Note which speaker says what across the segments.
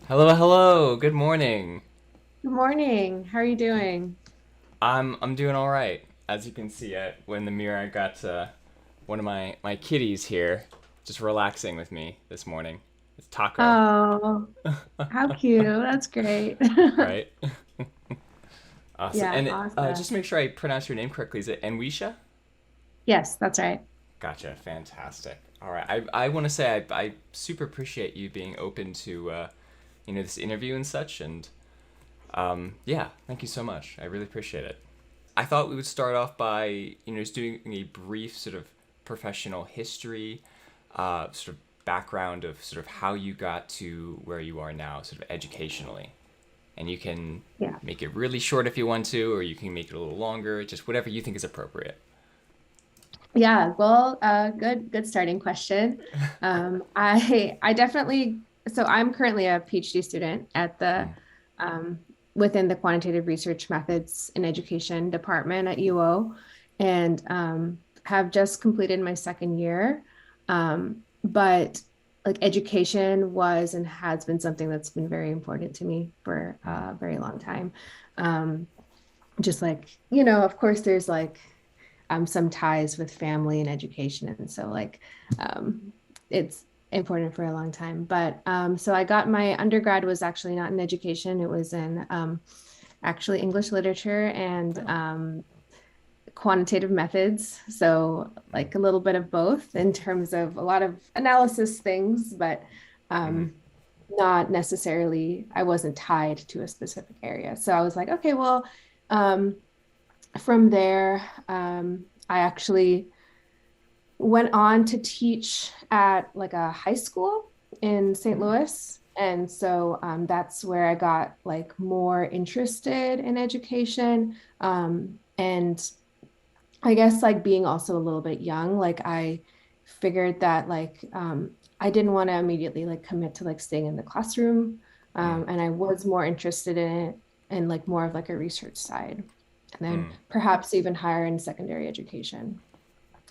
Speaker 1: Hello, hello. Good morning.
Speaker 2: Good morning. How are you doing?
Speaker 1: I'm doing all right. As you can see, in the mirror, I got one of my kitties here, just relaxing with me this morning. It's Taco,
Speaker 2: Oh, how cute. That's great.
Speaker 1: right? Awesome.
Speaker 2: Yeah,
Speaker 1: And just to
Speaker 2: awesome.
Speaker 1: make sure I pronounce your name correctly, is it Anwesha?
Speaker 2: Yes, that's right.
Speaker 1: Gotcha. Fantastic. All right. I want to say I super appreciate you being open to this interview and such, and yeah, thank you so much. I really appreciate it. I thought we would start off by just doing a brief sort of professional history, sort of background of sort of how you got to where you are now, sort of educationally. And you can
Speaker 2: Yeah.
Speaker 1: make it really short if you want to, or you can make it a little longer, just whatever you think is appropriate.
Speaker 2: Yeah, well, good starting question. I definitely, so I'm currently a PhD student at the um, within the Quantitative Research Methods in Education department at UO, and have just completed my second year. But like education was and has been something that's been very important to me for a very long time. Um, just like, of course, there's like some ties with family and education. And so it's important for a long time. But so I got my undergrad was actually not in education. It was in actually English literature and
Speaker 1: Oh.
Speaker 2: quantitative methods. So like a little bit of both in terms of a lot of analysis things, but
Speaker 1: Mm-hmm.
Speaker 2: um, not necessarily, I wasn't tied to a specific area. So I was like, okay, well, um, from there, I actually went on to teach at like a high school in St.
Speaker 1: Mm.
Speaker 2: Louis. And so that's where I got like more interested in education. And I guess like being also a little bit young, like I figured that I didn't want to immediately like commit to like staying in the classroom.
Speaker 1: Mm.
Speaker 2: And I was more interested in it and like more of like a research side. And then
Speaker 1: Mm.
Speaker 2: perhaps even higher in secondary education.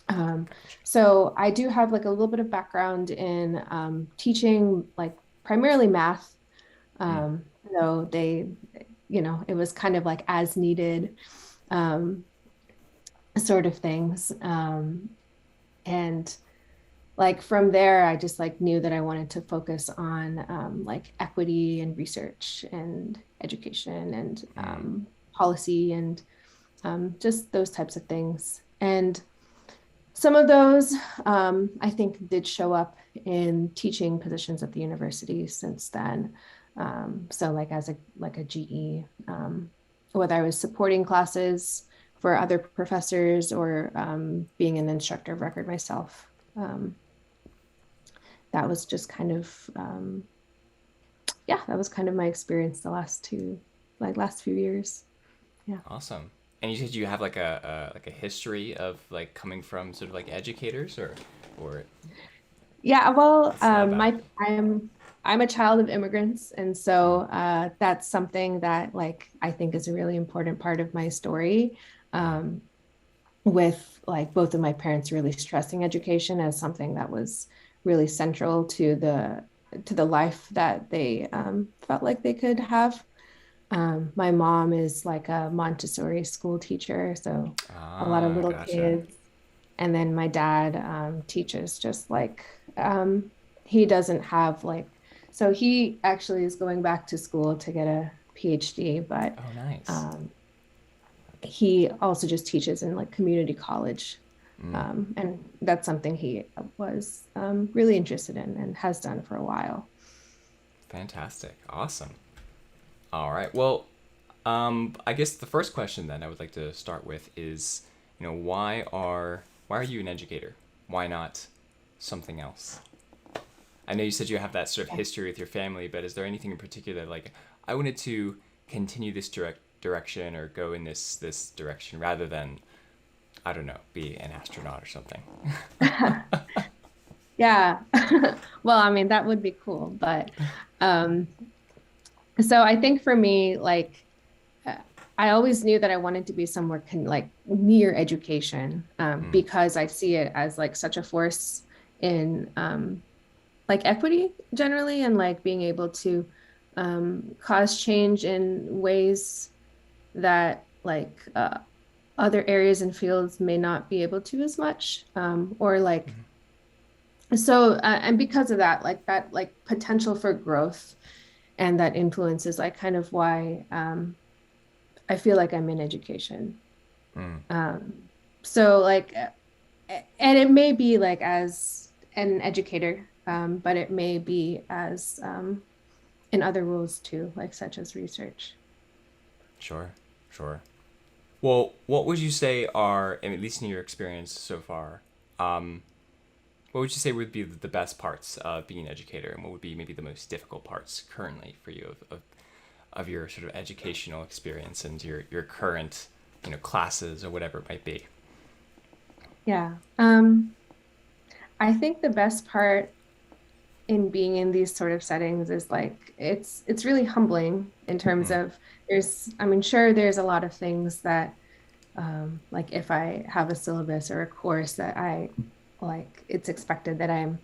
Speaker 2: Um,
Speaker 1: Gotcha.
Speaker 2: so I do have like a little bit of background in teaching like primarily math.
Speaker 1: Mm.
Speaker 2: Though it was kind of like as needed um, sort of things. And like from there, I just like knew that I wanted to focus on like equity and research and education and
Speaker 1: Mm.
Speaker 2: policy and just those types of things. And some of those, I think, did show up in teaching positions at the university since then. So, like as a GE, whether I was supporting classes for other professors or being an instructor of record myself, um, that was just kind of yeah, that was kind of my experience the last few years. Yeah.
Speaker 1: Awesome. And you said you have like a history of like coming from sort of like educators, or
Speaker 2: Yeah, well,
Speaker 1: what's that about?
Speaker 2: I'm a child of immigrants, and so that's something that like I think is a really important part of my story. Um, with like both of my parents really stressing education as something that was really central to the life that they felt like they could have. My mom is like a Montessori school teacher, so a lot of
Speaker 1: Ah,
Speaker 2: little
Speaker 1: gotcha.
Speaker 2: kids. And then my dad teaches just like he doesn't have like so he actually is going back to school to get a PhD, but
Speaker 1: Oh, nice.
Speaker 2: um, he also just teaches in like community college.
Speaker 1: Mm.
Speaker 2: And that's something he was really interested in and has done for a while.
Speaker 1: Fantastic. Awesome. All right. Well, I guess the first question then I would like to start with is, why are you an educator? Why not something else? I know you said you have that sort of history with your family, but is there anything in particular like I wanted to continue this direction or go in this direction rather than I don't know, be an astronaut or something?
Speaker 2: Yeah. Well, I mean, that would be cool, but um, so I think for me, like uh, I always knew that I wanted to be somewhere like near education
Speaker 1: Mm.
Speaker 2: because I see it as like such a force in like equity generally and like being able to cause change in ways that like other areas and fields may not be able to as much, or like so and because of that, like that like potential for growth and that influence is like kind of why I feel like I'm in education.
Speaker 1: Mm,
Speaker 2: Um, so like and it may be like as an educator, but it may be as in other roles too, like such as research.
Speaker 1: sure, sure. Well, what would you say are, at least in your experience so far, um, what would you say would be the best parts of being an educator, and what would be maybe the most difficult parts currently for you of your sort of educational experience and your current, classes or whatever it might be?
Speaker 2: Yeah. I think the best part in being in these sort of settings is like it's really humbling in terms
Speaker 1: Mm,
Speaker 2: of there's I mean sure there's a lot of things that like if I have a syllabus or a course that I like it's expected that I'm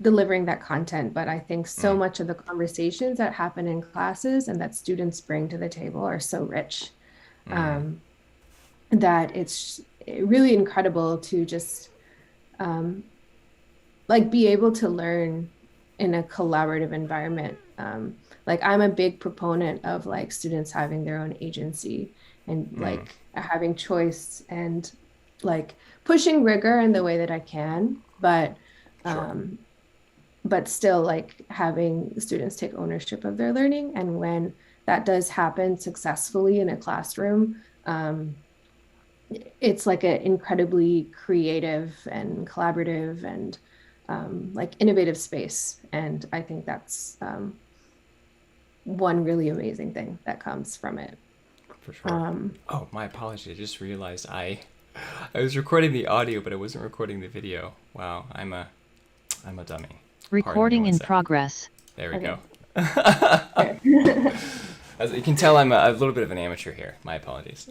Speaker 2: delivering that content, but I think so
Speaker 1: mm,
Speaker 2: much of the conversations that happen in classes and that students bring to the table are so rich,
Speaker 1: mm,
Speaker 2: um, that it's really incredible to just um, like be able to learn in a collaborative environment. Like I'm a big proponent of like students having their own agency and
Speaker 1: mm,
Speaker 2: like having choice and like pushing rigor in the way that I can,
Speaker 1: sure.
Speaker 2: um, but still like having students take ownership of their learning. And when that does happen successfully in a classroom, it's like an incredibly creative and collaborative and like innovative space. And I think that's one really amazing thing that comes from it.
Speaker 1: For sure.
Speaker 2: Um,
Speaker 1: Oh, my apologies. I just realized I was recording the audio, but I wasn't recording the video. Wow, I'm a dummy. Pardon me
Speaker 3: Recording
Speaker 1: one
Speaker 3: in
Speaker 1: sec.
Speaker 3: progress.
Speaker 1: There we go.
Speaker 2: okay, there.
Speaker 1: As you can tell, I'm a little bit of an amateur here. My apologies.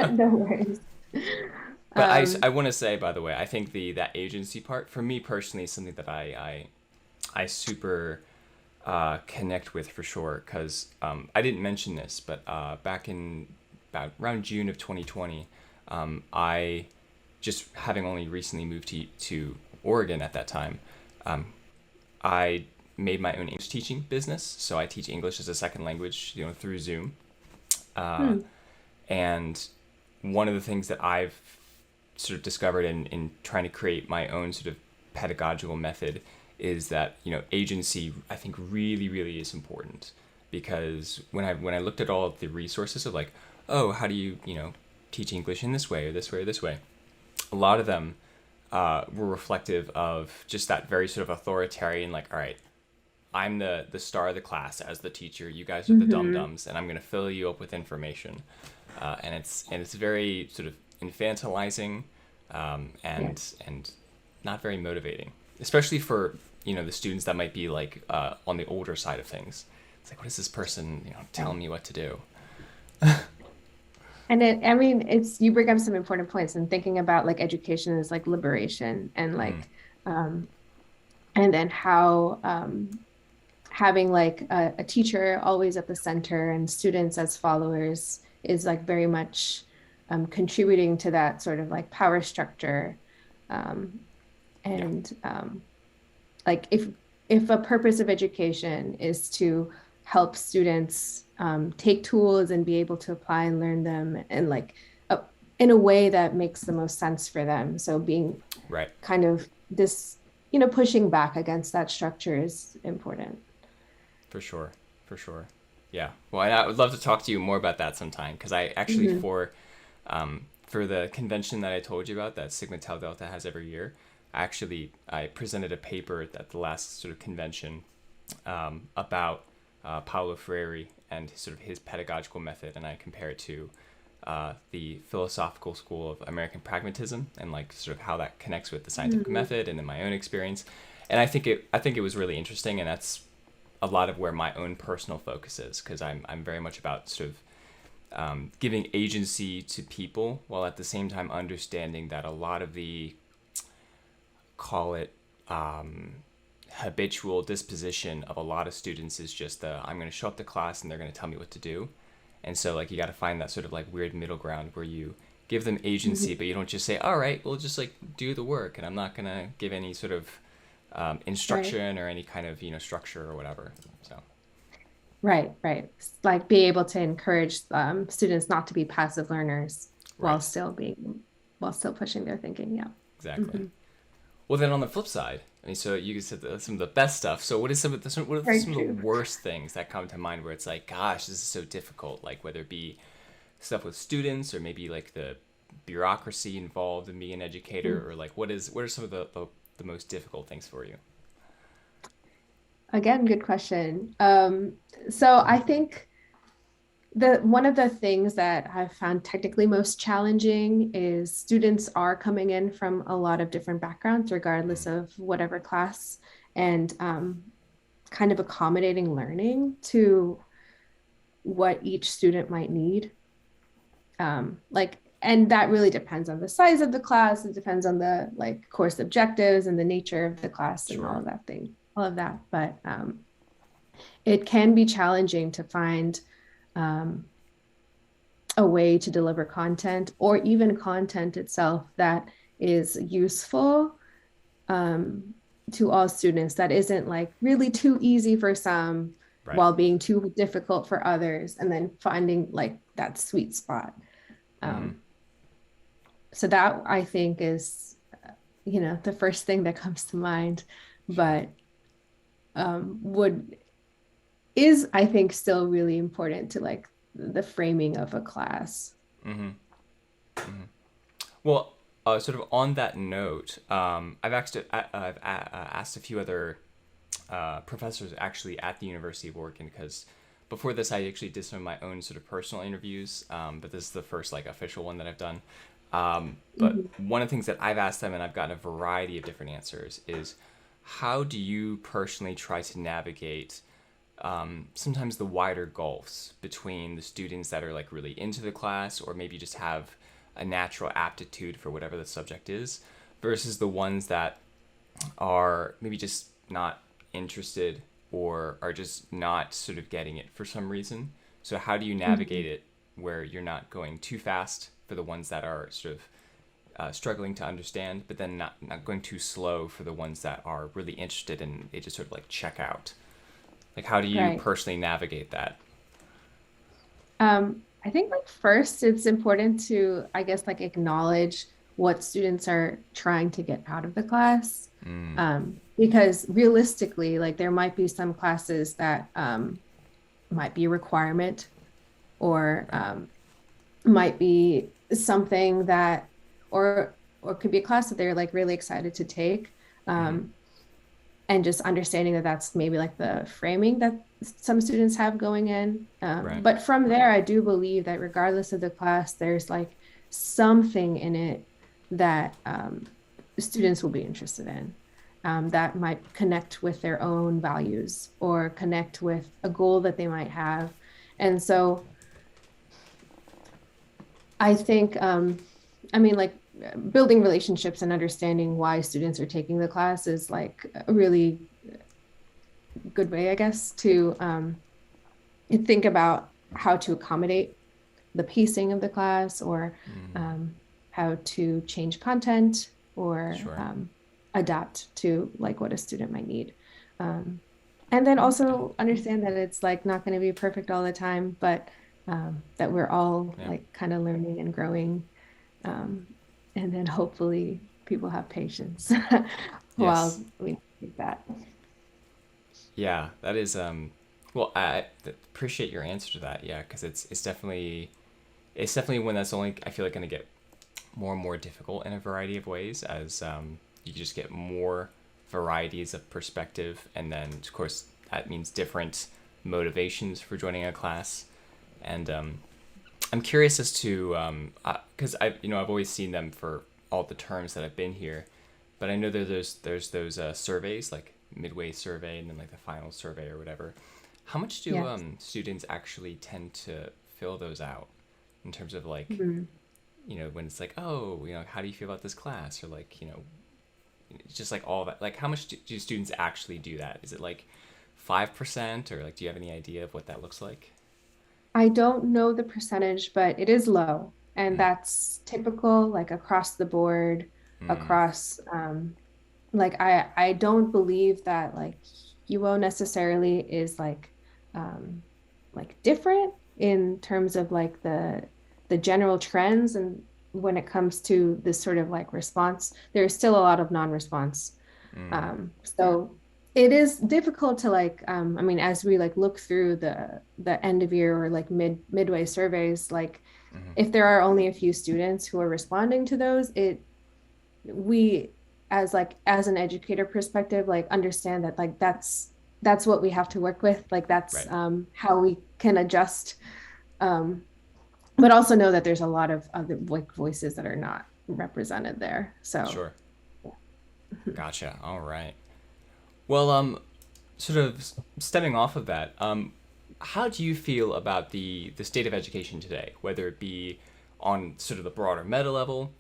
Speaker 2: No worries.
Speaker 1: But I
Speaker 2: Um,
Speaker 1: want to say, by the way, I think that agency part for me personally is something that I super connect with for sure. Because I didn't mention this, but back in about around June of 2020, I just having only recently moved to Oregon at that time, I made my own English teaching business. So I teach English as a second language, through Zoom.
Speaker 2: hmm,
Speaker 1: And one of the things that I've sort of discovered in trying to create my own sort of pedagogical method is that agency I think really really is important, because when I looked at all of the resources of like, oh, how do you teach English in this way or this way or this way, a lot of them were reflective of just that very sort of authoritarian, like, all right, I'm the star of the class as the teacher, you guys are the dum
Speaker 2: hmm,
Speaker 1: dums, and I'm going to fill you up with information, and it's very sort of infantilizing,
Speaker 2: yeah.
Speaker 1: and not very motivating, especially for the students that might be like on the older side of things. It's like, what is this person
Speaker 2: Yeah.
Speaker 1: telling me what to do?
Speaker 2: And I mean, you bring up some important points and thinking about like education is like liberation and
Speaker 1: Mm,
Speaker 2: like, and then how, having like a teacher always at the center and students as followers is like very much contributing to that sort of like power structure. Um,
Speaker 1: yeah,
Speaker 2: and like if a purpose of education is to help students take tools and be able to apply and learn them and like uh, in a way that makes the most sense for them. So being
Speaker 1: right.
Speaker 2: kind of this, pushing back against that structure is important.
Speaker 1: For sure, for sure. Yeah. Well, and I would love to talk to you more about that sometime, because I actually
Speaker 2: Mhm.
Speaker 1: for the convention that I told you about that Sigma Tau Delta has every year, I presented a paper at the last sort of convention about Paulo Freire and sort of his pedagogical method, and I compare it to the philosophical school of American pragmatism, and like sort of how that connects with the scientific
Speaker 2: Mhm.
Speaker 1: method and in my own experience. And I think it was really interesting, and that's a lot of where my own personal focus is, because I'm very much about sort of giving agency to people while at the same time understanding that a lot of the, call it, habitual disposition of a lot of students is just I'm going to show up to class and they're going to tell me what to do. And so like you got to find that sort of like weird middle ground where you give them agency,
Speaker 2: Mhm.
Speaker 1: but you don't just say, all right, we'll just like do the work, and I'm not going to give any sort of
Speaker 2: Right.
Speaker 1: instruction or any kind of structure or whatever. So
Speaker 2: Right, right. Like be able to encourage students not to be passive learners while
Speaker 1: right,
Speaker 2: still being while still pushing their thinking. Yeah.
Speaker 1: exactly.
Speaker 2: Hmm.
Speaker 1: Well, then on the flip side, I mean, so you said some of the best stuff. So what is what are
Speaker 2: Very
Speaker 1: some of the
Speaker 2: true.
Speaker 1: worst things that come to mind where it's like, gosh, this is so difficult? Like whether it be stuff with students or maybe like the bureaucracy involved in being an educator, or like what are some of the most difficult things for you?
Speaker 2: Again, good question. So I think the one of the things that I've found technically most challenging is students are coming in from a lot of different backgrounds, regardless of whatever class, and kind of accommodating learning to what each student might need. And that really depends on the size of the class. It depends on the like course objectives and the nature of the class and
Speaker 1: Sure.
Speaker 2: all of that. But it can be challenging to find um, a way to deliver content or even content itself that is useful um, to all students that isn't like really too easy for some
Speaker 1: Right.
Speaker 2: while being too difficult for others, and then finding like that sweet spot.
Speaker 1: Mm-hmm.
Speaker 2: Um, so that I think is, the first thing that comes to mind,
Speaker 1: Sure.
Speaker 2: but would is I think still really important to like the framing of a class.
Speaker 1: Mm-hmm. Well, sort of on that note, I've asked a few other professors actually at the University of Oregon, because before this I actually did some of my own sort of personal interviews, but this is the first like official one that I've done. But
Speaker 2: Mhm.
Speaker 1: one of the things that I've asked them, and I've gotten a variety of different answers, is how do you personally try to navigate sometimes the wider gulfs between the students that are like really into the class or maybe just have a natural aptitude for whatever the subject is versus the ones that are maybe just not interested or are just not sort of getting it for some reason. So how do you navigate
Speaker 2: Mhm.
Speaker 1: it where you're not going too fast for the ones that are sort of struggling to understand, but then not going too slow for the ones that are really interested and they just sort of like check out? Like, how do you
Speaker 2: Right.
Speaker 1: personally navigate that?
Speaker 2: I think like first it's important to, I guess, like acknowledge what students are trying to get out of the class. Because realistically, like there might be some classes that might be a requirement or
Speaker 1: Right.
Speaker 2: might be something that or could be a class that they're like really excited to take.
Speaker 1: Mm-hmm.
Speaker 2: Um, and just understanding that that's maybe like the framing that some students have going in.
Speaker 1: Right.
Speaker 2: But from there, I do believe that regardless of the class, there's like something in it that students will be interested in. That might connect with their own values or connect with a goal that they might have. And so I think, I mean, like building relationships and understanding why students are taking the class is like a really good way, I guess, to think about how to accommodate the pacing of the class or how to change content or
Speaker 1: Sure.
Speaker 2: adapt to like what a student might need. Um, and then
Speaker 1: Okay.
Speaker 2: also understand that it's like not going to be perfect all the time, but that we're all
Speaker 1: Yeah.
Speaker 2: like kind of learning and growing. Um, and then hopefully people have patience
Speaker 1: Yes.
Speaker 2: while we do that.
Speaker 1: Yeah. That is. Well, I appreciate your answer to that. Yeah, because it's definitely one that's only I feel like going to get more and more difficult in a variety of ways as you just get more varieties of perspective, and then of course that means different motivations for joining a class. And I'm curious as to because I've always seen them for all the terms that I've been here, but I know there's those surveys like midway survey and then like the final survey or whatever. How much do
Speaker 2: Yes.
Speaker 1: students actually tend to fill those out in terms of like
Speaker 2: Mhm.
Speaker 1: when it's like, oh, how do you feel about this class, or like just like all that. Like, how much do students actually do that? Is it like 5%, or like, do you have any idea of what that looks like?
Speaker 2: I don't know the percentage, but it is low. And that's typical, like across the board, across like I don't believe that like UO necessarily is like different in terms of like the general trends, and when it comes to this sort of like response, there's still a lot of non-response. So it is difficult to like I mean, as we like look through the end of year or like midway surveys, like if there are only a few students who are responding to those, it we as like as an educator perspective like understand that like that's what we have to work with, like that's
Speaker 1: Right.
Speaker 2: how we can adjust, um but also know that there's a lot of other like voices that are not represented there, so
Speaker 1: Sure. Gotcha. All right. Well, sort of stemming off of that, how do you feel about the state of education today, whether it be on sort of the broader meta level,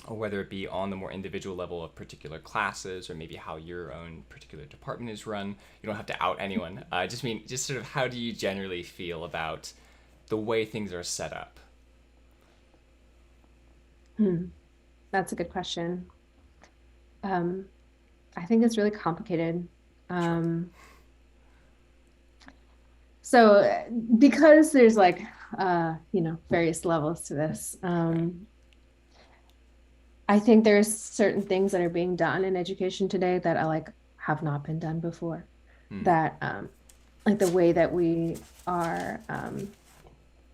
Speaker 1: or whether it be on the more individual level of particular classes, or maybe how your own particular department is run? You don't have to out anyone. I just mean, just sort of how do you generally feel about the way things are set up?
Speaker 2: Hmm. That's a good question. um I think it's really complicated.
Speaker 1: Sure.
Speaker 2: um so because there's like various levels to this,
Speaker 1: Right.
Speaker 2: I think there's certain things that are being done in education today that I like have not been done before. That like the way that we are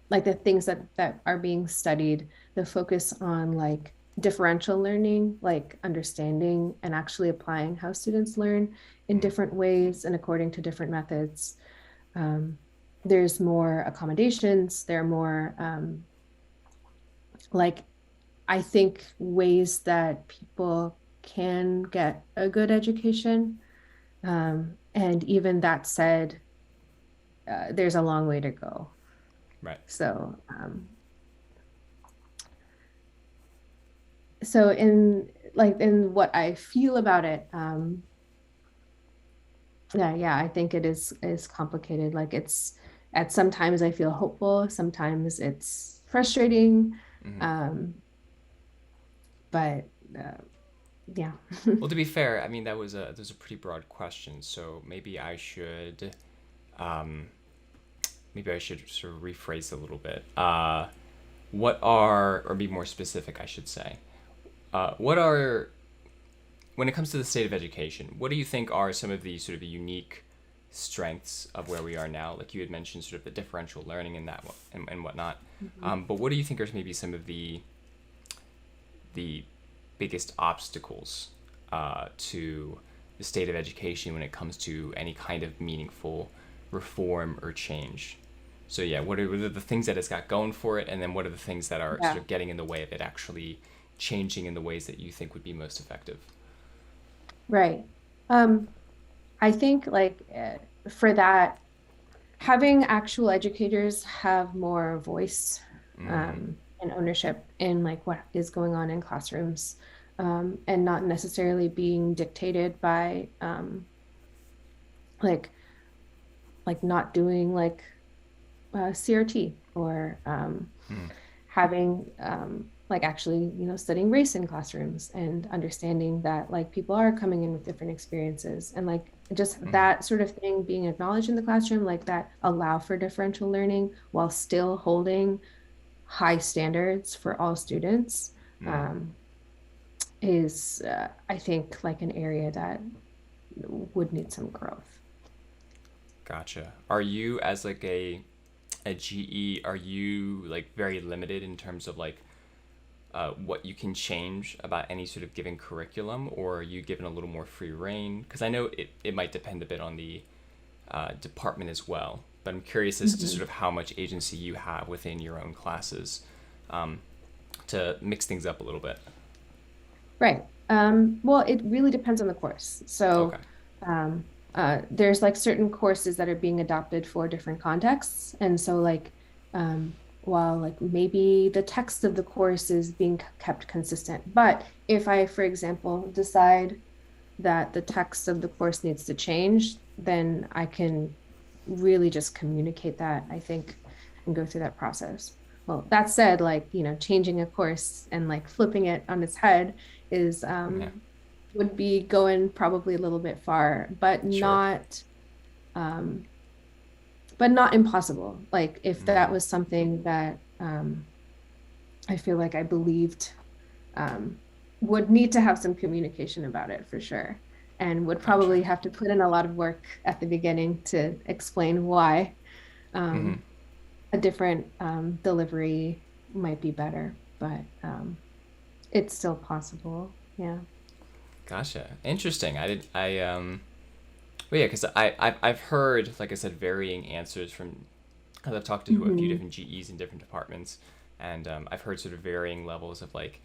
Speaker 2: like the things that are being studied, the focus on like differential learning, like understanding and actually applying how students learn in different ways and according to different methods. Um, there's more accommodations, there are more like I think ways that people can get a good education. And even that said, there's a long way to go.
Speaker 1: Right.
Speaker 2: So, so in like in what I feel about it, yeah, I think it is complicated. Like it's at sometimes I feel hopeful, sometimes it's frustrating, um, but uh, yeah.
Speaker 1: Well, to be fair, I mean that was a pretty broad question, so maybe I should sort of rephrase a little bit. What are, or be more specific, I should say. What are, when it comes to the state of education, what do you think are some of the sort of unique strengths of where we are now? Like you had mentioned, sort of the differential learning and that and whatnot.
Speaker 2: Mhm.
Speaker 1: But what do you think are maybe some of the biggest obstacles to the state of education when it comes to any kind of meaningful reform or change? So yeah, what are the things that it's got going for it, and then what are the things that are sort
Speaker 2: Yeah,
Speaker 1: of getting in the way of it actually changing in the ways that you think would be most effective?
Speaker 2: right. Um, I think like for that, having actual educators have more voice and ownership in like what is going on in classrooms, and not necessarily being dictated by like not doing like CRT or having like actually studying race in classrooms and understanding that like people are coming in with different experiences, and like just that sort of thing being acknowledged in the classroom, like that allow for differential learning while still holding high standards for all students, um, is I think like an area that would need some growth.
Speaker 1: Gotcha. Are you, as like a GE, are you like very limited in terms of like what you can change about any sort of given curriculum, or are you given a little more free reign? Because I know it might depend a bit on the department as well, but I'm curious as to sort
Speaker 2: Mhm.
Speaker 1: of how much agency you have within your own classes to mix things up a little bit.
Speaker 2: Right. Well, it really depends on the course.
Speaker 1: Okay.
Speaker 2: So, there's like certain courses that are being adopted for different contexts. And so, like, while like maybe the text of the course is being kept consistent, but if I, for example, decide that the text of the course needs to change, then I can really just communicate that, I think, and go through that process. Well, that said, like, changing a course and like flipping it on its head is
Speaker 1: Yeah.
Speaker 2: would be going probably a little bit far,
Speaker 1: Sure.
Speaker 2: um but not impossible. Like if that
Speaker 1: Mm,
Speaker 2: was something that I feel like I believed um, would need to have some communication about it for sure, and would
Speaker 1: gotcha.
Speaker 2: probably have to put in a lot of work at the beginning to explain why
Speaker 1: Mm-hmm.
Speaker 2: um, a different delivery might be better, but it's still possible. Yeah.
Speaker 1: Gotcha. Interesting. I did. Well, yeah, because I've heard, like I said, varying answers from. Cause I've talked to a few
Speaker 2: Hmm.
Speaker 1: different GEs in different departments, and I've heard sort of varying levels of like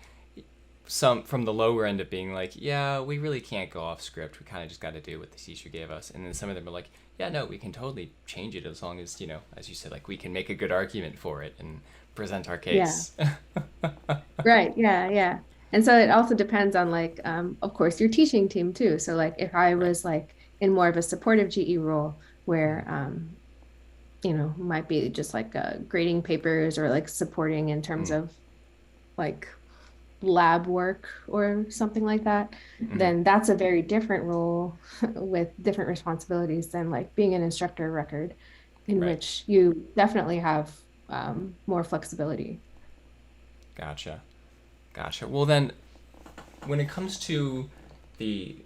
Speaker 1: some from the lower end of being like, yeah, we really can't go off script. We kind of just got to do what the teacher gave us. And then some of them are like, yeah, no, we can totally change it as long as, as you said, like we can make a good argument for it and present our
Speaker 2: Yeah.
Speaker 1: case.
Speaker 2: Right. Yeah. Yeah. And so it also depends on like, of course, your teaching team too. So like if I
Speaker 1: Right.
Speaker 2: was like in more of a supportive GE role where,
Speaker 1: Mm-hmm.
Speaker 2: might be just like grading papers or like supporting in terms
Speaker 1: Mm-hmm.
Speaker 2: of like lab work or something like that,
Speaker 1: Mm-hmm.
Speaker 2: then that's a very different role with different responsibilities than like being an instructor of record, in
Speaker 1: Right.
Speaker 2: which you definitely have more flexibility.
Speaker 1: Gotcha. Gotcha. Well, then, when it comes to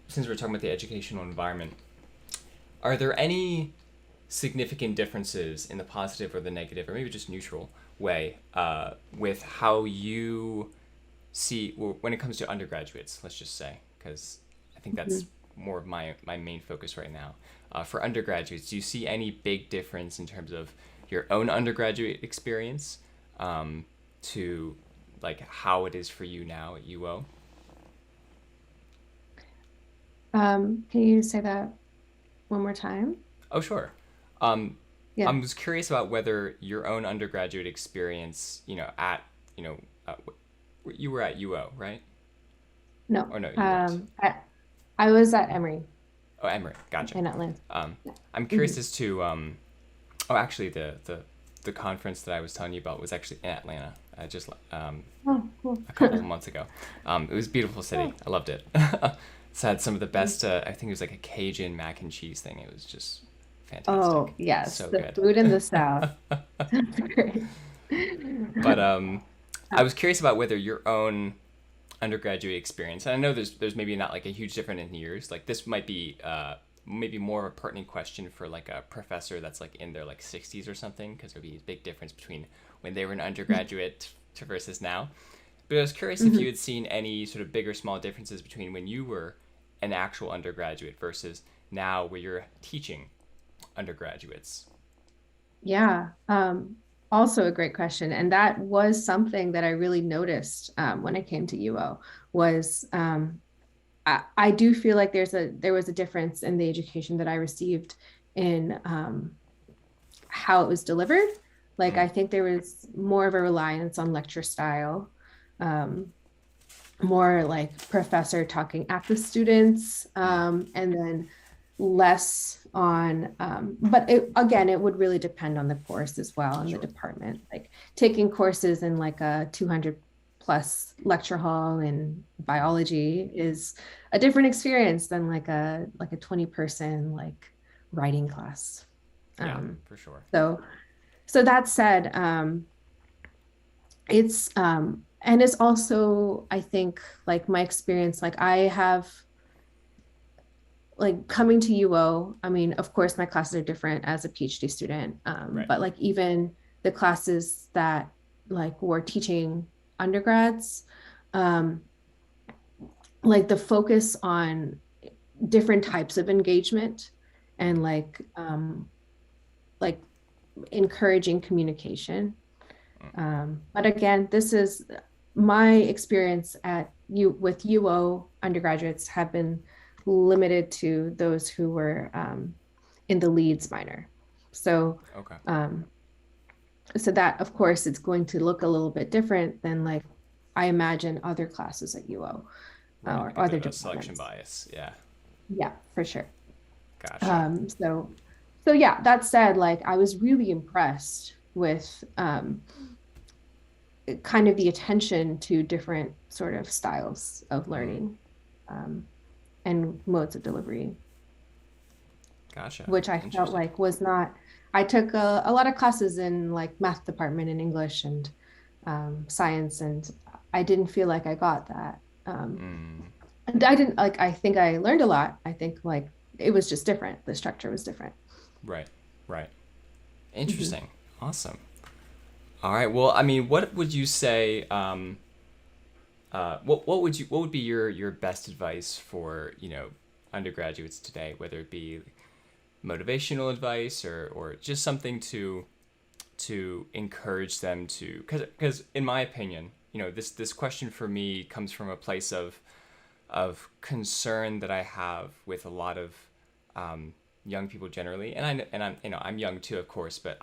Speaker 1: since we're talking about the educational environment, are there any significant differences in the positive or the negative, or maybe just neutral way, with how you see when it comes to undergraduates? Let's just say, because I think that's
Speaker 2: Mhm.
Speaker 1: more of my main focus right now. For undergraduates, do you see any big difference in terms of your own undergraduate experience to like how it is for you now at UO?
Speaker 2: Can you say that one more time?
Speaker 1: Oh, sure. Um, I
Speaker 2: Yeah.
Speaker 1: was curious about whether your own undergraduate experience, you know, uh, you were at UO, right?
Speaker 2: No.
Speaker 1: Or no, you weren't.
Speaker 2: I was at Emory
Speaker 1: Oh, Emory. Gotcha.
Speaker 2: in Atlanta.
Speaker 1: Um,
Speaker 2: Yeah.
Speaker 1: I'm curious
Speaker 2: Mhm.
Speaker 1: as to. Oh, actually, the conference that I was telling you about was actually in Atlanta. Just
Speaker 2: Oh, cool.
Speaker 1: a couple of months ago. It was a beautiful city.
Speaker 2: Oh.
Speaker 1: I loved it. It's had some of the best. I think it was like a Cajun mac and cheese thing. It was just fantastic.
Speaker 2: Oh, yes.
Speaker 1: So
Speaker 2: The
Speaker 1: good.
Speaker 2: food in the South. Sounds great.
Speaker 1: But I was curious about whether your own undergraduate experience, and I know there's maybe not like a huge difference in years. Like this might be maybe more of a pertinent question for like a professor that's like in their like 60s or something, because there'd be a big difference between when they were an undergraduate to versus now. But I was curious if you
Speaker 2: Mhm.
Speaker 1: had seen any sort of big or small differences between when you were an actual undergraduate versus now where you're teaching undergraduates.
Speaker 2: Yeah. Also a great question. And that was something that I really noticed when I came to UO was I do feel like there was a difference in the education that I received in how it was delivered. Like
Speaker 1: Mm,
Speaker 2: I think there was more of a reliance on lecture style, um, more like professor talking at the students,
Speaker 1: mm,
Speaker 2: and then less on, but again, it would really depend on the course as well and the
Speaker 1: sure.
Speaker 2: department. Like taking courses in like a 200 plus lecture hall in biology is a different experience than like a 20 person like writing class.
Speaker 1: Yeah,
Speaker 2: Um,
Speaker 1: for sure.
Speaker 2: so so that said, and it's also, I think, like my experience, like I have like coming to UO, I mean, of course, my classes are different as a PhD student,
Speaker 1: Right.
Speaker 2: but like even the classes that like were teaching undergrads, um, like the focus on different types of engagement
Speaker 1: Mm,
Speaker 2: and like encouraging communication.
Speaker 1: mm,
Speaker 2: But again, this is my experience at U with UO undergraduates have been limited to those who were in the leads minor. So,
Speaker 1: okay.
Speaker 2: um, so that of course it's going to look a little bit different than like I imagine other classes at UO
Speaker 1: Right.
Speaker 2: or
Speaker 1: Like a
Speaker 2: other
Speaker 1: bit of a selection
Speaker 2: departments.
Speaker 1: bias. Yeah.
Speaker 2: Yeah, for sure.
Speaker 1: Gotcha.
Speaker 2: So yeah, that said, like I was really impressed with kind of the attention to different sort of styles of
Speaker 1: Mm,
Speaker 2: learning um, and modes of delivery,
Speaker 1: gotcha.
Speaker 2: which I felt
Speaker 1: Interesting.
Speaker 2: like was not. I took a lot of classes in like math department in English and science, and I didn't feel like I got that.
Speaker 1: Mm,
Speaker 2: And I didn't like. I think I learned a lot. I think like it was just different. The structure was different.
Speaker 1: right. Right.
Speaker 2: Hmm.
Speaker 1: Interesting. Awesome. All right. Well, I mean, what would you say? What would be your best advice for undergraduates today, whether it be motivational advice or just something to encourage them to because in my opinion, this question for me comes from a place of concern that I have with a lot of young people generally, I'm young too, of course, but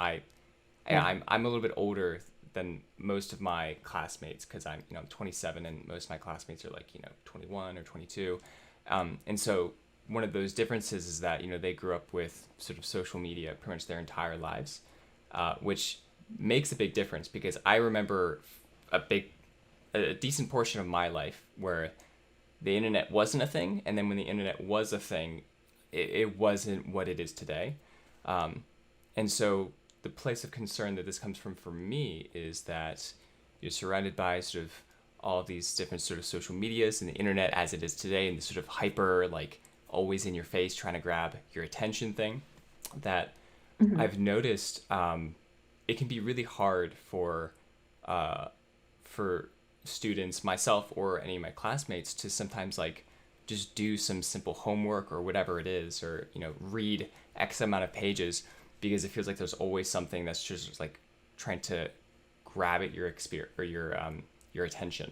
Speaker 2: Yeah.
Speaker 1: I'm a little bit older than most of my classmates because I'm 27 and most of my classmates are like 21 or 22, and so one of those differences is that they grew up with sort of social media pretty much their entire lives, which makes a big difference because I remember a big a decent portion of my life where the internet wasn't a thing, and then when the internet was a thing, it wasn't what it is today. And so the place of concern that this comes from for me is that you're surrounded by sort of all of these different sort of social medias and the internet as it is today, and the sort of hyper like always in your face trying to grab your attention thing that
Speaker 2: Hmm.
Speaker 1: I've noticed it can be really hard for students, myself or any of my classmates, to sometimes like just do some simple homework or whatever it is, or read X amount of pages because it feels like there's always something that's just like trying to grab at your experience or your attention.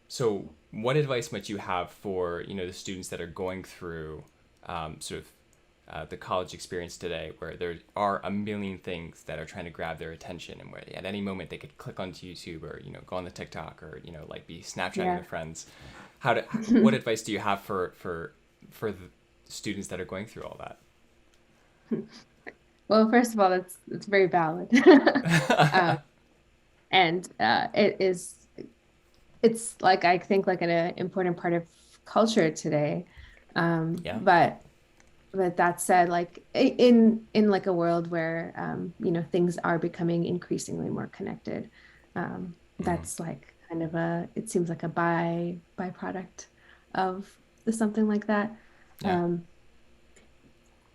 Speaker 1: So, what advice might you have for the students that are going through sort of the college experience today, where there are a million things that are trying to grab their attention, and where at any moment they could click onto YouTube or go on the TikTok or like be Snapchatting
Speaker 2: Yeah.
Speaker 1: their friends? What advice do you have for the students that are going through all that?
Speaker 2: Well, first of all, it's very valid. And it's like I think like an important part of culture today.
Speaker 1: Yeah.
Speaker 2: But that said, like in like a world where things are becoming increasingly more connected,
Speaker 1: Mm,
Speaker 2: that's like kind of a it seems like a byproduct of something like that.
Speaker 1: yeah.
Speaker 2: Um,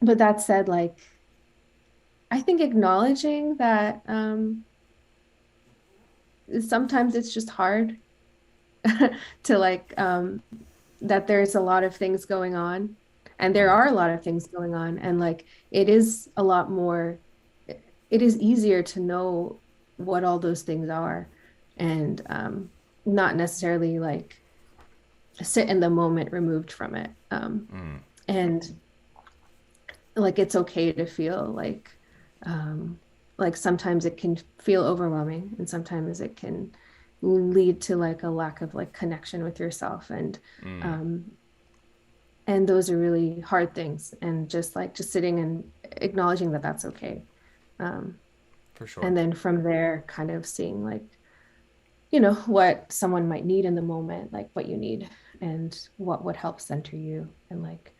Speaker 2: but that said, like I think acknowledging that sometimes it's just hard to like that there's a lot of things going on and there
Speaker 1: Mm,
Speaker 2: are a lot of things going on and like it is a lot more it is easier to know what all those things are and not necessarily like sit in the moment removed from it
Speaker 1: mm,
Speaker 2: and like it's okay to feel like sometimes it can feel overwhelming and sometimes it can lead to like a lack of like connection with yourself
Speaker 1: mm,
Speaker 2: um and those are really hard things and just sitting and acknowledging that that's okay um
Speaker 1: for sure.
Speaker 2: and then from there kind of seeing like what someone might need in the moment like what you need and what would help center you and like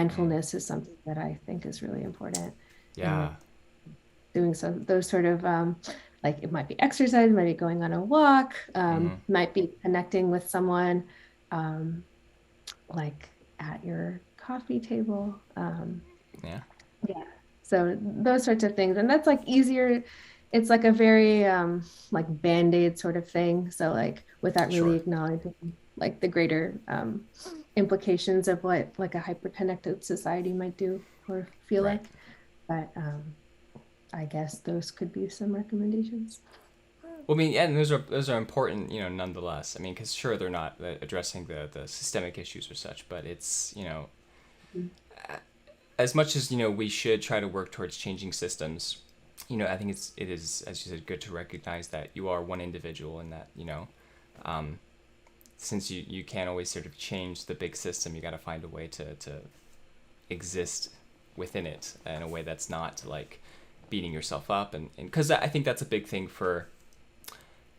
Speaker 1: Mm,
Speaker 2: mindfulness is something that I think is really important and
Speaker 1: yeah.
Speaker 2: like doing so those sort of like it might be exercise, might be going on a walk,
Speaker 1: Mm,
Speaker 2: might be connecting with someone um, like at your coffee table.
Speaker 1: yeah.
Speaker 2: Yeah. So those sorts of things. And that's like easier. It's like a very like band-aid sort of thing. So like without really
Speaker 1: Sure.
Speaker 2: acknowledging like the greater implications of what like a hyperconnected society might do or feel
Speaker 1: Right.
Speaker 2: like. But I guess those could be some recommendations.
Speaker 1: Well, I mean, yeah, and those are important, nonetheless. I mean, because sure they're not addressing the systemic issues or such, but it's
Speaker 2: Mhm.
Speaker 1: as much as we should try to work towards changing systems. I think it is, as you said, good to recognize that you are one individual and that since you can't always sort of change the big system, you got to find a way to exist within it in a way that's not like beating yourself up. And because I think that's a big thing for,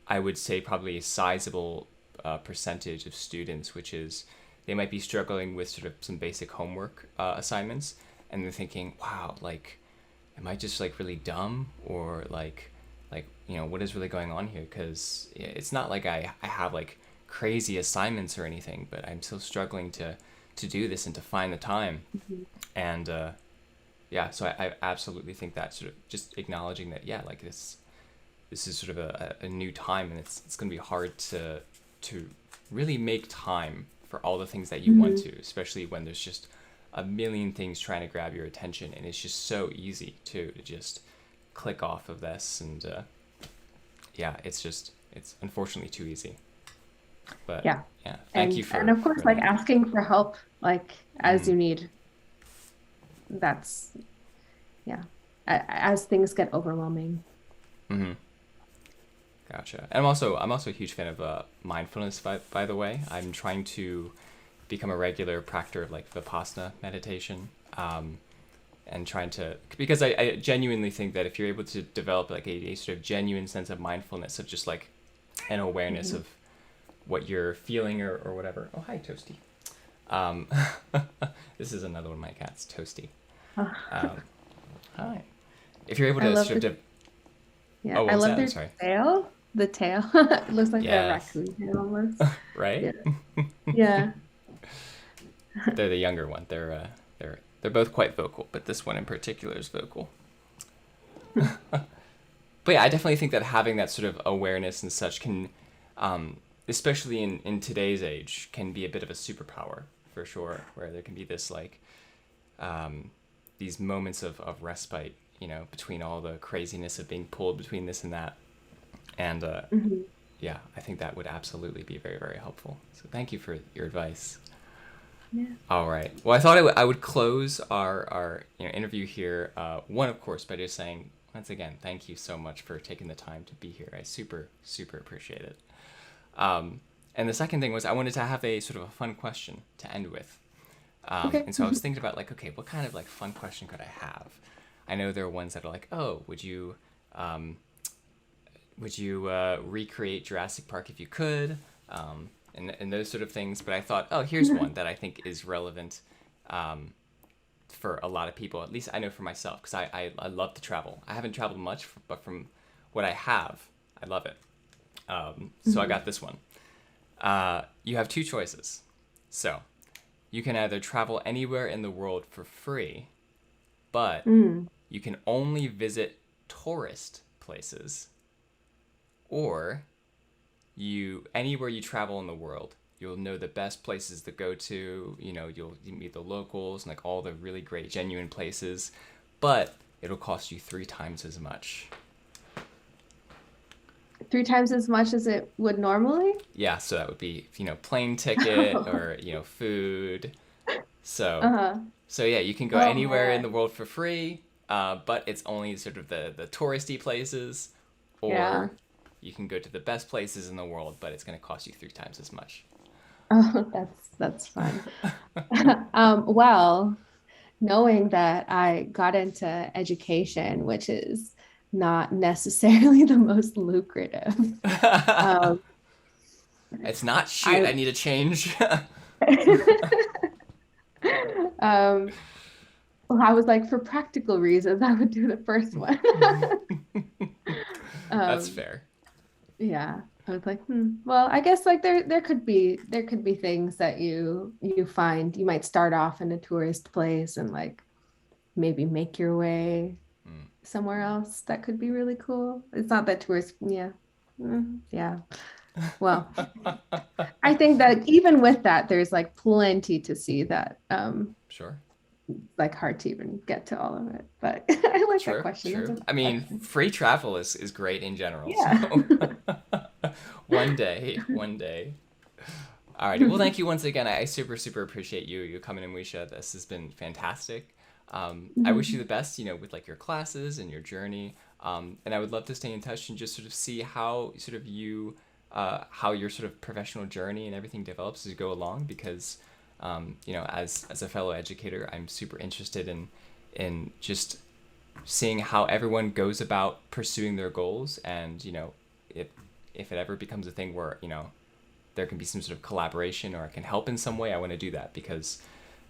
Speaker 1: I would say, probably a sizable percentage of students, which is they might be struggling with sort of some basic homework assignments, and they're thinking, wow, like, am I just like really dumb, or like what is really going on here? Because it's not like I have like crazy assignments or anything, but I'm still struggling to do this and to find the time.
Speaker 2: Mhm.
Speaker 1: And yeah, so I absolutely think that sort of just acknowledging that, yeah, like this is sort of a new time, and it's going to be hard to really make time for all the things that you want
Speaker 2: Mhm.
Speaker 1: to, especially when there's just a million things trying to grab your attention, and it's just so easy to just click off of this. And yeah, it's unfortunately too easy. But
Speaker 2: Yeah.
Speaker 1: yeah, thank you
Speaker 2: And of course,
Speaker 1: for
Speaker 2: like
Speaker 1: that.
Speaker 2: asking for help, like as
Speaker 1: Mm-hmm.
Speaker 2: you need. That's yeah. As things get overwhelming.
Speaker 1: Mm-hmm. Gotcha. And I'm also a huge fan of mindfulness. By the way, I'm trying to become a regular practitioner of like Vipassana meditation. And trying to, because I genuinely think that if you're able to develop like a sort of genuine sense of mindfulness, of just like an awareness
Speaker 2: Mhm.
Speaker 1: of what you're feeling, or whatever. Oh, hi, Toasty. Um, this is another one of my cats, Toasty.
Speaker 2: Oh,
Speaker 1: Um, hi. If you're able
Speaker 2: I
Speaker 1: to
Speaker 2: love
Speaker 1: sort
Speaker 2: the
Speaker 1: of,
Speaker 2: yeah,
Speaker 1: oh, what
Speaker 2: I
Speaker 1: was
Speaker 2: love
Speaker 1: that? I'm
Speaker 2: their
Speaker 1: sorry.
Speaker 2: tail. The tail. It looks like a
Speaker 1: Yes.
Speaker 2: raccoon tail almost.
Speaker 1: Right?
Speaker 2: Yeah. Yeah.
Speaker 1: They're the younger one. They're both quite vocal, but this one in particular is vocal. But yeah, I definitely think that having that sort of awareness and such can, especially in today's age, can be a bit of a superpower for sure. Where there can be this like these moments of respite, between all the craziness of being pulled between this and that. And
Speaker 2: Mhm.
Speaker 1: yeah, I think that would absolutely be very, very helpful. So thank you for your advice.
Speaker 2: Yeah.
Speaker 1: All right. Well, I thought I would close our interview here. One, of course, by just saying once again, thank you so much for taking the time to be here. I super super appreciate it. And the second thing was I wanted to have a sort of a fun question to end with.
Speaker 2: Okay.
Speaker 1: And so I was thinking about like, okay, what kind of like fun question could I have? I know there are ones that are like, oh, um, would you recreate Jurassic Park if you could? And those sort of things. But I thought, oh, here's one that I think is relevant for a lot of people. At least I know for myself, because I love to travel. I haven't traveled much, but from what I have, I love it. So I
Speaker 2: Mhm.
Speaker 1: got this one. You have two choices. So you can either travel anywhere in the world for free, but
Speaker 2: Mm.
Speaker 1: you can only visit tourist places, or you anywhere you travel in the world, you'll know the best places to go to. You'll meet the locals and like all the really great genuine places, but it'll cost you three times as much.
Speaker 2: 3 times as much as it would normally?
Speaker 1: Yeah, so that would be plane ticket, or food. So
Speaker 2: Uh-huh.
Speaker 1: so yeah, you can go
Speaker 2: Oh
Speaker 1: anywhere in
Speaker 2: man.
Speaker 1: the world for free, but it's only sort of the touristy places,
Speaker 2: Yeah.
Speaker 1: or you can go to the best places in the world, but it's going to cost you three times as much.
Speaker 2: Oh, that's fun. Well, knowing that I got into education, which is not necessarily the most lucrative, um,
Speaker 1: It's not, shoot,
Speaker 2: I
Speaker 1: I need a change.
Speaker 2: um, well, I was like, for practical reasons, I would do the first one.
Speaker 1: That's
Speaker 2: Um,
Speaker 1: fair.
Speaker 2: yeah, I was like, well, I guess like there could be things that you find. You might start off in a tourist place and like maybe make your way
Speaker 1: Mm.
Speaker 2: somewhere else that could be really cool. It's not that tourist, yeah. Yeah. Well, I think that even with that, there's like plenty to see that
Speaker 1: Sure.
Speaker 2: like hard to even get to all of it. But I like that
Speaker 1: True,
Speaker 2: question. That's a
Speaker 1: true.
Speaker 2: good
Speaker 1: I mean,
Speaker 2: question.
Speaker 1: free travel is great in general,
Speaker 2: Yeah.
Speaker 1: so one day, one day. Alrighty. Well, thank you once again. I super, super appreciate you coming in, Wisha. This has been fantastic. I wish you the best, with like your classes and your journey. And I would love to stay in touch and just sort of see how sort of you how your sort of professional journey and everything develops as you go along, because as a fellow educator, I'm super interested in just seeing how everyone goes about pursuing their goals, and if if it ever becomes a thing where there can be some sort of collaboration or I can help in some way, I want to do that, because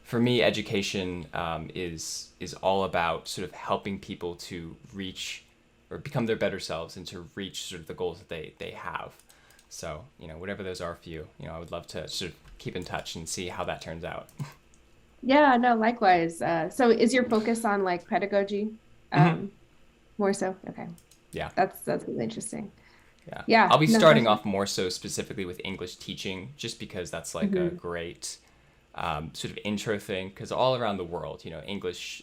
Speaker 1: for me, education is all about sort of helping people to reach or become their better selves and to reach sort of the goals that they have. So whatever those are for you, I would love to sort of keep in touch and see how that turns out.
Speaker 2: Yeah, no, likewise. So is your focus on like pedagogy?
Speaker 1: Hmm.
Speaker 2: Um, More so? Okay.
Speaker 1: Yeah.
Speaker 2: That's really interesting.
Speaker 1: Yeah.
Speaker 2: Yeah,
Speaker 1: I'll be
Speaker 2: no,
Speaker 1: starting
Speaker 2: definitely.
Speaker 1: off more so specifically with English teaching, just because that's like a
Speaker 2: Hmm.
Speaker 1: great sort of intro thing. Because all around the world, English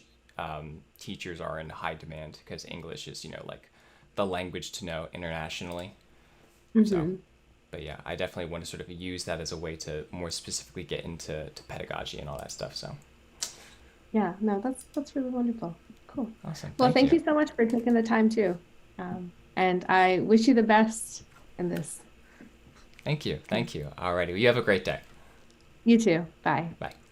Speaker 1: teachers are in high demand because English is, like the language to know internationally. So,
Speaker 2: Hmm.
Speaker 1: but yeah, I definitely want to sort of use that as a way to more specifically get into pedagogy and all that stuff. So,
Speaker 2: Yeah, no, that's really wonderful. Cool.
Speaker 1: awesome.
Speaker 2: Well,
Speaker 1: Thank
Speaker 2: thank
Speaker 1: you.
Speaker 2: you so much for taking the time too. And I wish you the best in this.
Speaker 1: Thank you.
Speaker 2: Okay.
Speaker 1: Thank you. Alrighty. Well, you have a great day.
Speaker 2: You too. Bye.
Speaker 1: Bye.